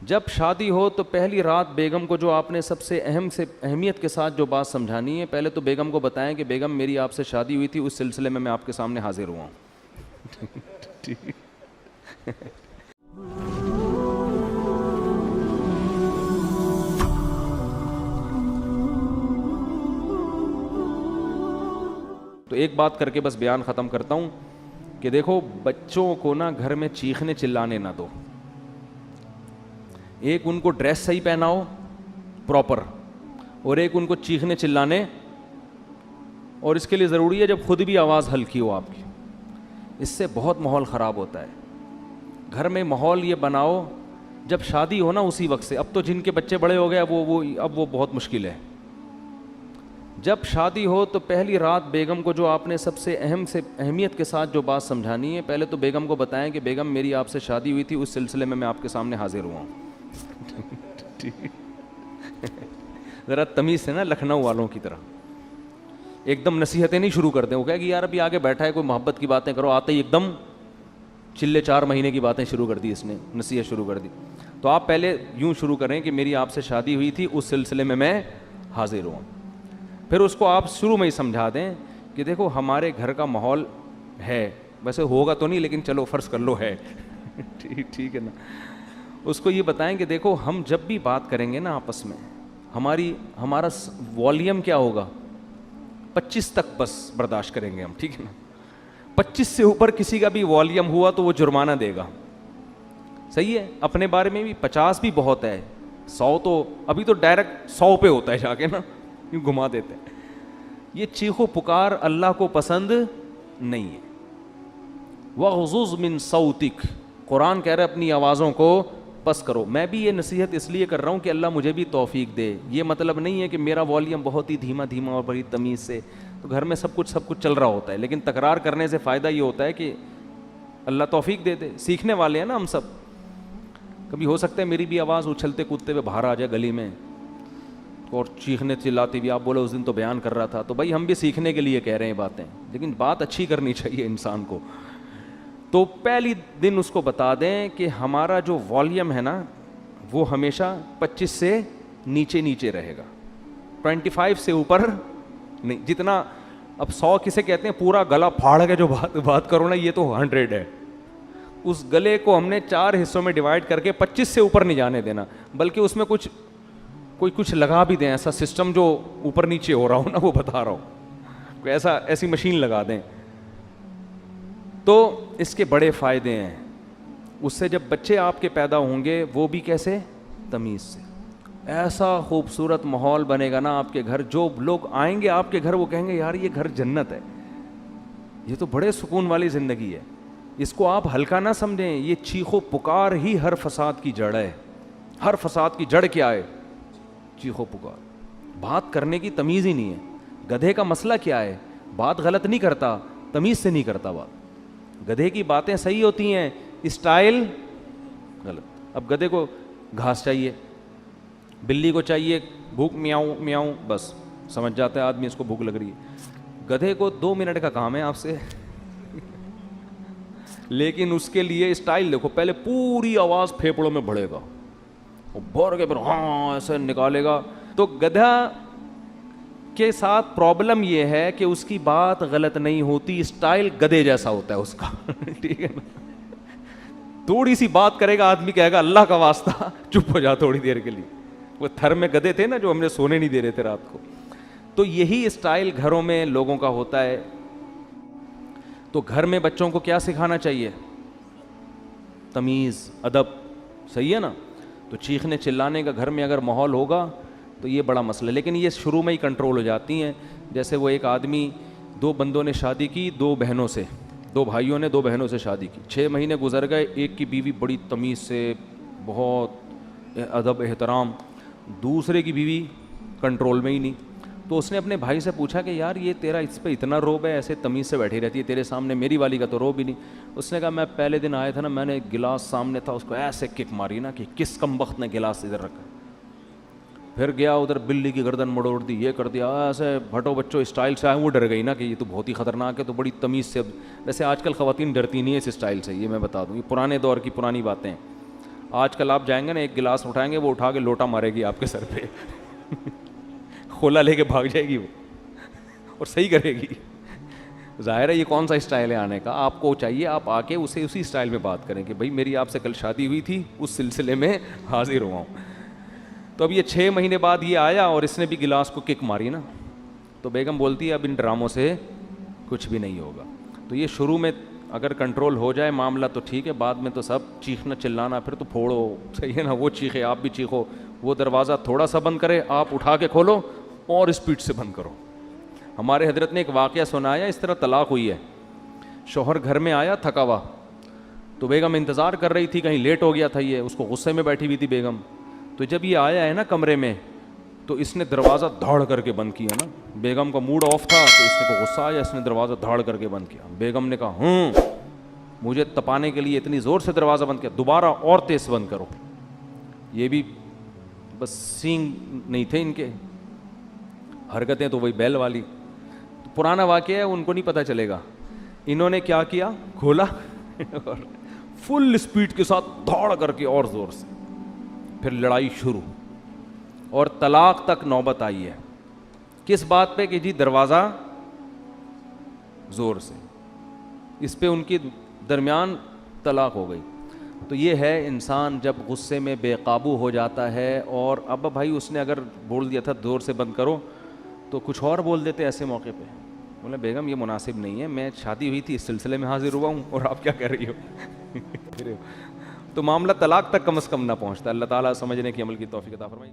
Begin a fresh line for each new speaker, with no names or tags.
جب شادی ہو تو پہلی رات بیگم کو جو آپ نے سب سے اہمیت کے ساتھ جو بات سمجھانی ہے، پہلے تو بیگم کو بتائیں کہ بیگم میری آپ سے شادی ہوئی تھی، اس سلسلے میں آپ کے سامنے حاضر ہوا ہوں. تو ایک بات کر کے بس بیان ختم کرتا ہوں کہ دیکھو بچوں کو نا گھر میں چیخنے چلانے نہ دو. ایک ان کو ڈریس صحیح پہناؤ پراپر، اور ایک ان کو چیخنے چلانے، اور اس کے لیے ضروری ہے جب خود بھی آواز ہلکی ہو آپ کی. اس سے بہت ماحول خراب ہوتا ہے. گھر میں ماحول یہ بناؤ جب شادی ہو نا اسی وقت سے. اب تو جن کے بچے بڑے ہو گئے اب وہ بہت مشکل ہے. جب شادی ہو تو پہلی رات بیگم کو جو آپ نے سب سے اہمیت کے ساتھ جو بات سمجھانی ہے، پہلے تو بیگم کو بتائیں کہ بیگم میری آپ سے شادی ہوئی تھی، اس سلسلے میں آپ کے سامنے حاضر ہوا ہوں. ذرا تمیز سے نا، لکھنؤ والوں کی طرح ایک دم نصیحتیں نہیں شروع کر دیں. وہ کہے کہ یار ابھی آگے بیٹھا ہے کوئی محبت کی باتیں کرو، آتے ہی ایک دم چلے 4 مہینے کی باتیں شروع کر دی، اس نے نصیحت شروع کر دی. تو آپ پہلے یوں شروع کریں کہ میری آپ سے شادی ہوئی تھی، اس سلسلے میں حاضر ہوں. پھر اس کو آپ شروع میں ہی سمجھا دیں کہ دیکھو ہمارے گھر کا ماحول ہے، ویسے ہوگا تو نہیں لیکن چلو فرض کر لو ہے. ٹھیک ہے نا. اس کو یہ بتائیں کہ دیکھو ہم جب بھی بات کریں گے نا آپس میں، ہمارا والیوم کیا ہوگا، 25 تک بس برداشت کریں گے ہم، ٹھیک ہے نا. 25 سے اوپر کسی کا بھی والیوم ہوا تو وہ جرمانہ دے گا. صحیح ہے. اپنے بارے میں بھی 50 بھی بہت ہے، 100 تو ابھی تو ڈائریکٹ 100 پہ ہوتا ہے جا کے نا، یوں گھما دیتے ہیں. یہ چیخو پکار اللہ کو پسند نہیں ہے. وَغْضُضْ مِن صَوْتِكَ، قرآن کہہ رہا ہے اپنی آوازوں کو پس کرو. میں بھی یہ نصیحت اس لیے کر رہا ہوں کہ اللہ مجھے بھی توفیق دے. یہ مطلب نہیں ہے کہ میرا والیوم بہت ہی دھیما اور بڑی تمیز سے، تو گھر میں سب کچھ چل رہا ہوتا ہے، لیکن تکرار کرنے سے فائدہ یہ ہوتا ہے کہ اللہ توفیق دے دے. سیکھنے والے ہیں نا ہم سب. کبھی ہو سکتا ہے میری بھی آواز اچھلتے کودتے ہوئے باہر آ جائے گلی میں اور چیخنے چلاتی ہوئی، آپ بولے اس دن تو بیان کر رہا تھا، تو بھائی ہم بھی سیکھنے کے لیے کہہ رہے ہیں باتیں، لیکن بات اچھی کرنی چاہیے انسان کو. تو پہلی دن اس کو بتا دیں کہ ہمارا جو والیوم ہے نا وہ ہمیشہ 25 سے نیچے رہے گا، 25 سے اوپر نہیں. جتنا اب 100 کسے کہتے ہیں، پورا گلا پھاڑ کے جو بات کرو نا، یہ تو 100 ہے. اس گلے کو ہم نے 4 حصوں میں ڈیوائڈ کر کے 25 سے اوپر نہیں جانے دینا، بلکہ اس میں کچھ لگا بھی دیں، ایسا سسٹم جو اوپر نیچے ہو رہا ہو نا، وہ بتا رہا ہوں، کوئی ایسی مشین لگا دیں. تو اس کے بڑے فائدے ہیں. اس سے جب بچے آپ کے پیدا ہوں گے وہ بھی کیسے، تمیز سے. ایسا خوبصورت ماحول بنے گا نا آپ کے گھر، جو لوگ آئیں گے آپ کے گھر وہ کہیں گے یار یہ گھر جنت ہے، یہ تو بڑے سکون والی زندگی ہے. اس کو آپ ہلکا نہ سمجھیں. یہ چیخو پکار ہی ہر فساد کی جڑ ہے. ہر فساد کی جڑ کیا ہے، چیخو پکار. بات کرنے کی تمیز ہی نہیں ہے. گدھے کا مسئلہ کیا ہے، بات غلط نہیں کرتا، تمیز سے نہیں کرتا بات. گدھے کی باتیں صحیح ہوتی ہیں، اسٹائل غلط. اب گدھے کو گھاس چاہیے، بلی کو چاہیے بھوک، میاؤں میاؤں، بس سمجھ جاتا ہے آدمی اس کو بھوک لگ رہی ہے. گدھے کو 2 منٹ کا کام ہے آپ سے، لیکن اس کے لیے اسٹائل دیکھو. پہلے پوری آواز پھیپڑوں میں بڑھے گا، بھر کے پھر ہاں ایسے نکالے گا. تو گدھا کے ساتھ پرابلم یہ ہے کہ اس کی بات غلط نہیں ہوتی، اسٹائل گدھے جیسا ہوتا ہے اس کا. ٹھیک ہے نا. تھوڑی سی بات کرے گا آدمی کہے گا اللہ کا واسطہ چپ ہو جا تھوڑی دیر کے لیے. وہ تھر میں گدھے تھے نا جو ہم نے سونے نہیں دے رہے تھے رات کو. تو یہی اسٹائل گھروں میں لوگوں کا ہوتا ہے. تو گھر میں بچوں کو کیا سکھانا چاہیے، تمیز، ادب. صحیح ہے نا. تو چیخنے چلانے کا گھر میں اگر ماحول ہوگا تو یہ بڑا مسئلہ ہے. لیکن یہ شروع میں ہی کنٹرول ہو جاتی ہیں. جیسے وہ ایک آدمی، 2 بندوں نے شادی کی 2 بہنوں سے، 2 بھائیوں نے 2 بہنوں سے شادی کی. 6 مہینے گزر گئے. ایک کی بیوی بڑی تمیز سے، بہت ادب احترام، دوسرے کی بیوی کنٹرول میں ہی نہیں. تو اس نے اپنے بھائی سے پوچھا کہ یار یہ تیرا اس پہ اتنا روب ہے، ایسے تمیز سے بیٹھی رہتی ہے تیرے سامنے، میری والی کا تو روب ہی نہیں. اس نے کہا میں پہلے دن آیا تھا نا، میں نے گلاس سامنے تھا اس کو ایسے کک ماری نا کہ کس کم وقت نے گلاس ادھر رکھا. پھر گیا ادھر بلی کی گردن مڑوڑ دی، یہ کر دیا، ایسے بھٹو بچوں اسٹائل سے آئے. وہ ڈر گئی نا کہ یہ تو بہت ہی خطرناک ہے، تو بڑی تمیز سے. ویسے آج کل خواتین ڈرتی نہیں ہے اس اسٹائل سے، یہ میں بتا دوں، یہ پرانے دور کی پرانی باتیں ہیں. آج کل آپ جائیں گے نا، ایک گلاس اٹھائیں گے وہ اٹھا کے لوٹا مارے گی آپ کے سر پہ کھولا لے کے بھاگ جائے گی وہ اور صحیح کرے گی. ظاہر ہے یہ کون سا اسٹائل ہے آنے کا. آپ کو چاہیے آپ آ کے اسے اسی اسٹائل میں بات کریں کہ بھائی میری آپ سے کل شادی ہوئی تھی، اس سلسلے میں حاضر ہوا ہوں. تو اب یہ 6 مہینے بعد یہ آیا اور اس نے بھی گلاس کو کک ماری نا. تو بیگم بولتی ہے اب ان ڈراموں سے کچھ بھی نہیں ہوگا. تو یہ شروع میں اگر کنٹرول ہو جائے معاملہ تو ٹھیک ہے، بعد میں تو سب چیخنا چلانا پھر تو پھوڑو، صحیح ہے نا. وہ چیخے آپ بھی چیخو، وہ دروازہ تھوڑا سا بند کرے آپ اٹھا کے کھولو اور اسپیڈ سے بند کرو. ہمارے حضرت نے ایک واقعہ سنایا، اس طرح طلاق ہوئی ہے. شوہر گھر میں آیا تھکا ہوا، تو بیگم انتظار کر رہی تھی، کہیں لیٹ ہو گیا تھا یہ، اس کو غصے میں بیٹھی ہوئی تھی بیگم. تو جب یہ آیا ہے نا کمرے میں تو اس نے دروازہ دھاڑ کر کے بند کیا نا. بیگم کا موڈ آف تھا تو اس کو غصہ آیا، اس نے دروازہ دھاڑ کر کے بند کیا. بیگم نے کہا مجھے تپانے کے لیے اتنی زور سے دروازہ بند کیا، دوبارہ اور تیز بند کرو. یہ بھی بس سینگ نہیں تھے ان کے، حرکتیں تو وہی بیل والی. تو پرانا واقعہ ہے، ان کو نہیں پتہ چلے گا. انہوں نے کیا کیا، کھولا اور فل اسپیڈ کے ساتھ دھاڑ کر کے اور زور سے، پھر لڑائی شروع اور طلاق تک نوبت آئی ہے. کس بات پہ کہ جی دروازہ زور سے. اس پہ ان کے درمیان طلاق ہو گئی. تو یہ ہے انسان جب غصے میں بے قابو ہو جاتا ہے. اور اب بھائی اس نے اگر بول دیا تھا زور سے بند کرو تو کچھ اور بول دیتے ایسے موقع پہ. بولے بیگم یہ مناسب نہیں ہے، میں شادی ہوئی تھی اس سلسلے میں حاضر ہوا ہوں اور آپ کیا کہہ رہی ہو تو معاملہ طلاق تک کم از کم نہ پہنچتا. اللہ تعالیٰ سمجھنے کی عمل کی توفیق عطا فرمائے.